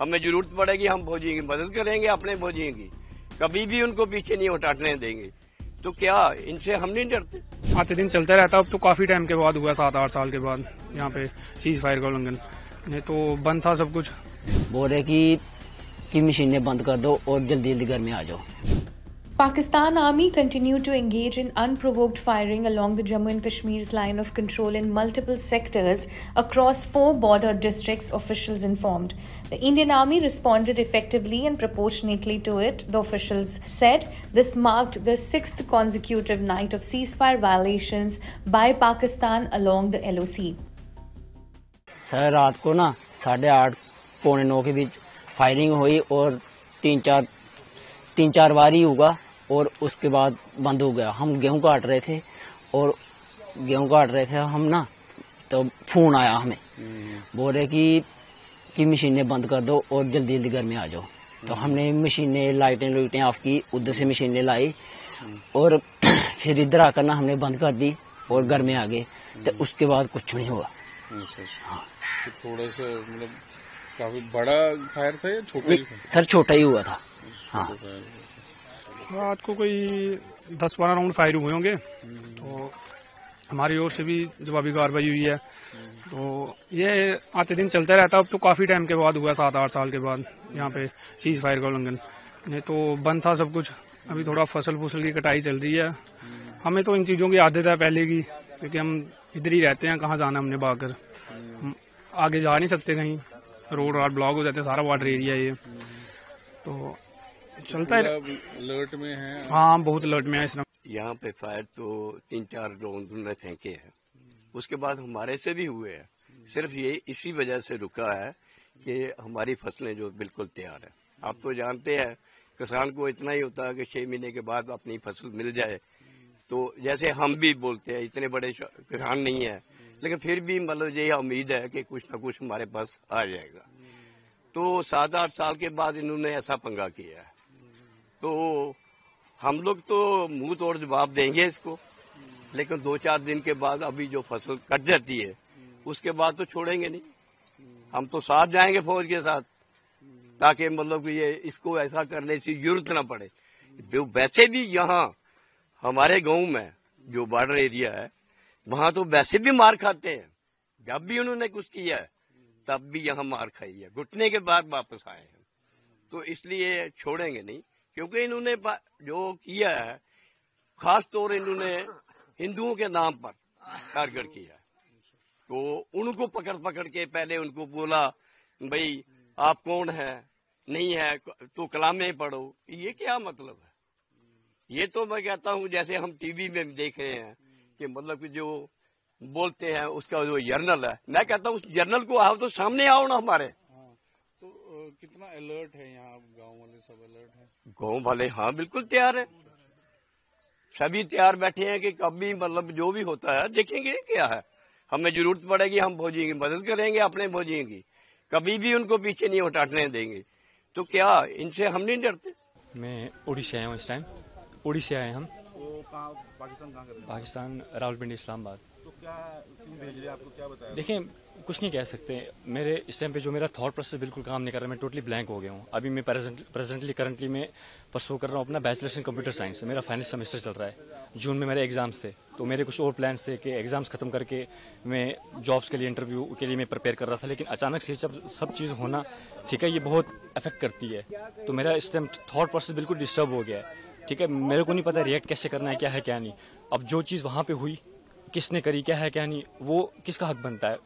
हमें जरूरत पड़ेगी हम फौजियों की मदद करेंगे, अपने फौजियों की कभी भी उनको पीछे नहीं हटने देंगे। तो क्या इनसे हम नहीं डरते? आते दिन चलता रहता। अब तो काफी टाइम के बाद हुआ, 7-8 साल के बाद यहाँ पे सीज फायर का उल्लंघन। नहीं तो बंद था सब कुछ। बोल रहे कि मशीनें बंद कर दो और जल्दी जल्दी घर में आ जाओ। Pakistan Army continued to engage in unprovoked firing along the Jammu and Kashmir's line of control in multiple sectors across 4 border districts, officials informed. The Indian Army responded effectively and proportionately to it, the officials said. This marked the 6th consecutive night of ceasefire violations by Pakistan along the LOC. Sir रात को ना 8:30 पौने 9 के बीच firing हुई और 3-4 बार ही हुआ और उसके बाद बंद हो गया। हम गेहूं काट रहे थे हम ना, तो फोन आया हमें, बोल रहे कि मशीनें बंद कर दो और जल्दी जल्दी घर में आ जाओ। तो हमने मशीनें लाइटें ऑफ की, उधर से मशीनें लाई और फिर इधर आकर ना हमने बंद कर दी और घर में आ गए। तो उसके बाद कुछ नहीं हुआ। हाँ। तो थोड़ा सा मतलब काफी बड़ा फायर था या छोटा ही था? सर छोटा ही हुआ था। हाँ, रात को कोई 10-12 राउंड फायर हुए होंगे। तो हमारी ओर से भी जवाबी कार्रवाई हुई है। तो ये आते दिन चलता रहता। अब तो काफी टाइम के बाद हुआ, 7-8 साल के बाद यहाँ पे सीज फायर का उल्लंघन। नहीं तो बंद था सब कुछ। अभी थोड़ा फसल की कटाई चल रही है। हमें तो इन चीजों की आदत है पहले की, क्योंकि हम इधर ही रहते हैं। कहाँ जाना हमने भागकर, आगे जा नहीं सकते कहीं, रोड रात ब्लॉक हो जाते, सारा वाटर एरिया ये। तो चलता है। अलर्ट में है? हाँ, बहुत अलर्ट में है इस समय। यहाँ पे फायर तो 3-4 राउंड उन्होंने फेंके हैं, उसके बाद हमारे से भी हुए हैं। सिर्फ ये इसी वजह से रुका है कि हमारी फसलें जो बिल्कुल तैयार है। आप तो जानते हैं किसान को इतना ही होता है कि 6 महीने के बाद अपनी फसल मिल जाए। तो जैसे हम भी बोलते हैं, इतने बड़े किसान नहीं है, लेकिन फिर भी मतलब ये उम्मीद है कि कुछ ना कुछ हमारे पास आ जाएगा। तो 7-8 साल के बाद इन्होंने ऐसा पंगा किया है। तो हम लोग तो मुंह तोड़ जवाब देंगे इसको, लेकिन 2-4 दिन के बाद अभी जो फसल कट जाती है उसके बाद तो छोड़ेंगे नहीं। हम तो साथ जाएंगे फौज के साथ, ताकि मतलब कि ये इसको ऐसा करने की जरूरत ना पड़े। वैसे भी यहाँ हमारे गांव में जो बॉर्डर एरिया है वहां तो वैसे भी मार खाते हैं। जब भी उन्होंने कुछ किया है तब भी यहाँ मार खाई है, घुटने के बाद वापस आए हैं। तो इसलिए छोड़ेंगे नहीं, क्योंकि इन्होंने जो किया है खास तौर इन्होंने हिंदुओं के नाम पर टारगेट किया है। तो उनको पकड़ के पहले उनको बोला, भाई आप कौन है, नहीं है तो कलामें पढ़ो। ये क्या मतलब है? ये तो मैं कहता हूँ जैसे हम टीवी में देख रहे हैं कि मतलब कि जो बोलते हैं उसका जो जर्नल है, मैं कहता हूँ उस जर्नल को आओ तो सामने आओ ना हमारे। तो कितना अलर्ट है यहाँ? गांव वाले सब अलर्ट है? गांव वाले हाँ बिल्कुल तैयार है, सभी तैयार बैठे हैं कि कभी मतलब जो भी होता है देखेंगे क्या है। हमें जरूरत पड़ेगी हम फौजियों की मदद करेंगे, अपने फौजियों की कभी भी उनको पीछे नहीं हटने देंगे। तो क्या इनसे हम नहीं डरते? मैं उड़ीसा आया हूँ इस टाइम। उड़ीसा आए हम। तो पाकिस्तान कहाँ कर रहे हैं? पाकिस्तान रावलपिंडी इस्लामाबाद। तो क्या क्यों भेज रहे हैं आपको, क्या बताया? देखिए कुछ नहीं कह सकते। मेरे इस टाइम पे जो मेरा थॉट प्रोसेस बिल्कुल काम नहीं कर रहा, मैं टोटली ब्लैंक हो गया हूँ। अभी मैं करंटली मैं परसू कर रहा हूँ अपना बैचलर्स इन कंप्यूटर साइंस। मेरा फाइनल सेमेस्टर चल रहा है। जून में मेरे एग्जाम्स थे, तो मेरे कुछ और प्लान्स थे कि एग्जाम्स खत्म करके मैं जॉब्स के लिए, इंटरव्यू के लिए मैं प्रिपेयर कर रहा था। लेकिन अचानक से जब सब चीज़ होना, ठीक है, ये बहुत अफेक्ट करती है। तो मेरा इस टाइम थॉट प्रोसेस बिल्कुल डिस्टर्ब हो गया है। ठीक है, मेरे को नहीं पता रिएक्ट कैसे करना है, क्या है क्या नहीं। अब जो चीज़ वहाँ पे हुई, किसने करी, क्या है क्या नहीं, वो किसका हक बनता है?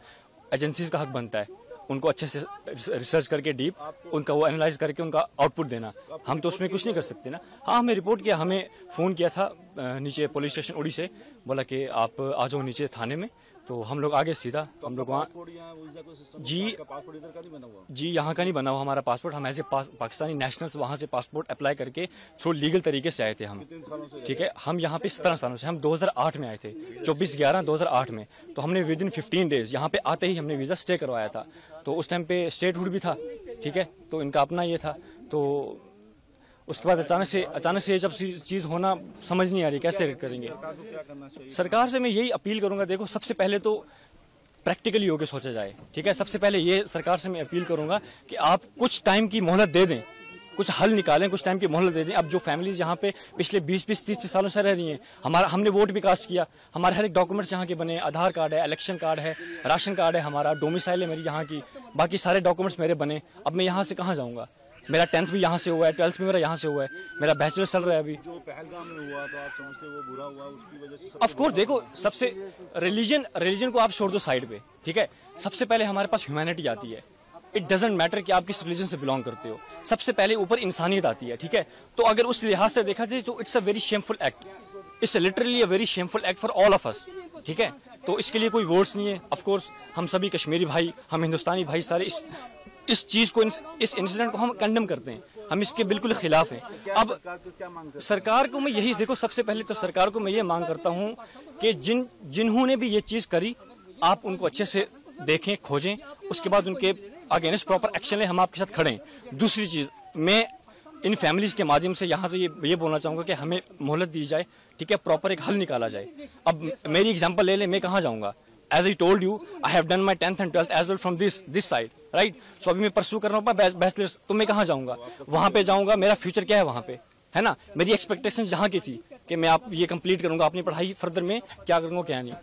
एजेंसीज का हक बनता है उनको अच्छे से रिसर्च करके डीप उनका वो एनालाइज करके उनका आउटपुट देना। हम तो उसमें कुछ नहीं कर सकते ना। हाँ, हमें रिपोर्ट किया, हमें फ़ोन किया था नीचे पुलिस स्टेशन उड़ी से, बोला कि आप आ जाओ नीचे थाने में। तो हम लोग आगे सीधा, हम लोग वहाँ जी यहाँ का नहीं बना हुआ हमारा पासपोर्ट। हम एज ए पाकिस्तानी नेशनल्स वहाँ से पासपोर्ट अप्लाई करके थ्रू लीगल तरीके से आए थे हम। ठीक है, हम यहाँ पे 17 सालों से, हम 2008 में आए थे, 24/11/2008 में। तो हमने विद इन 15 डेज यहाँ पे आते ही हमने वीज़ा स्टे करवाया था। तो उस टाइम पे स्टेटहुड भी था, ठीक है, तो इनका अपना ये था। तो उसके बाद अचानक से जब चीज़ होना समझ नहीं आ रही कैसे करेंगे। सरकार से मैं यही अपील करूंगा, देखो सबसे पहले तो प्रैक्टिकली होकर सोचा जाए। ठीक है, सबसे पहले ये सरकार से मैं अपील करूंगा कि आप कुछ टाइम की मोहलत दे दें, कुछ हल निकालें, कुछ टाइम की मोहलत दे दें। अब जो फैमिलीज यहाँ पे पिछले 20-30 सालों से रह रही हैं, हमने वोट भी कास्ट किया, हमारे हर एक डॉक्यूमेंट्स यहाँ के बने, आधार कार्ड है, इलेक्शन कार्ड है, राशन कार्ड है, हमारा डोमिसाइल है मेरी यहाँ की, बाकी सारे डॉक्यूमेंट्स मेरे बने। अब मैं यहाँ से कहाँ जाऊँगा? मेरा 10th भी यहाँ से हुआ है, 12th भी मेरा यहाँ से हुआ है, मेरा बैचलर चल रहा है अभी। जो पहलगाम में हुआ तो आप समझते वो बुरा हुआ, उसकी वजह से ऑफ कोर्स देखो, सबसे रिलीजन को आप छोड़ दो साइड पे, ठीक है, सबसे पहले हमारे पास ह्यूमैनिटी आती है। इट डजेंट मैटर कि आप किस रिलीजन से बिलोंग करते हो, सबसे पहले ऊपर इंसानियत आती है। ठीक है, तो अगर उस लिहाज से देखा जाए तो it's a very shameful act, it's literally a very shameful act for all of us. ठीक है, तो इसके लिए कोई वर्ड्स नहीं है। ऑफ कोर्स हम सभी कश्मीरी भाई, हम हिंदुस्तानी भाई सारे इस चीज को, इस इंसिडेंट को हम कंडेम करते हैं, हम इसके बिल्कुल खिलाफ हैं। अब सरकार को मैं यही देखो, सबसे पहले तो सरकार को मैं ये मांग करता हूं कि जिन्होंने भी ये चीज करी, आप उनको अच्छे से देखें, खोजें, उसके बाद उनके अगेंस्ट प्रॉपर एक्शन ले, हम आपके साथ खड़े हैं। दूसरी चीज, मैं इन फैमिलीज के माध्यम से यहाँ तो ये बोलना चाहूंगा कि हमें मोहलत दी जाए, ठीक है, प्रॉपर एक हल निकाला जाए। अब मेरी एग्जांपल ले लें, मैं कहाँ जाऊंगा? As I told you, I have done my 10th and 12th as well from this side, right? So अभी मैं परस्यू कर रहा हूँ बैचलर्स, तो मैं कहाँ जाऊंगा? वहां पे जाऊंगा, मेरा फ्यूचर क्या है वहां पे, है ना? मेरी एक्सपेक्टेशंस जहाँ की थी कि मैं ये कंप्लीट करूंगा, अपनी पढ़ाई फर्दर में क्या करूंगा क्या नहीं।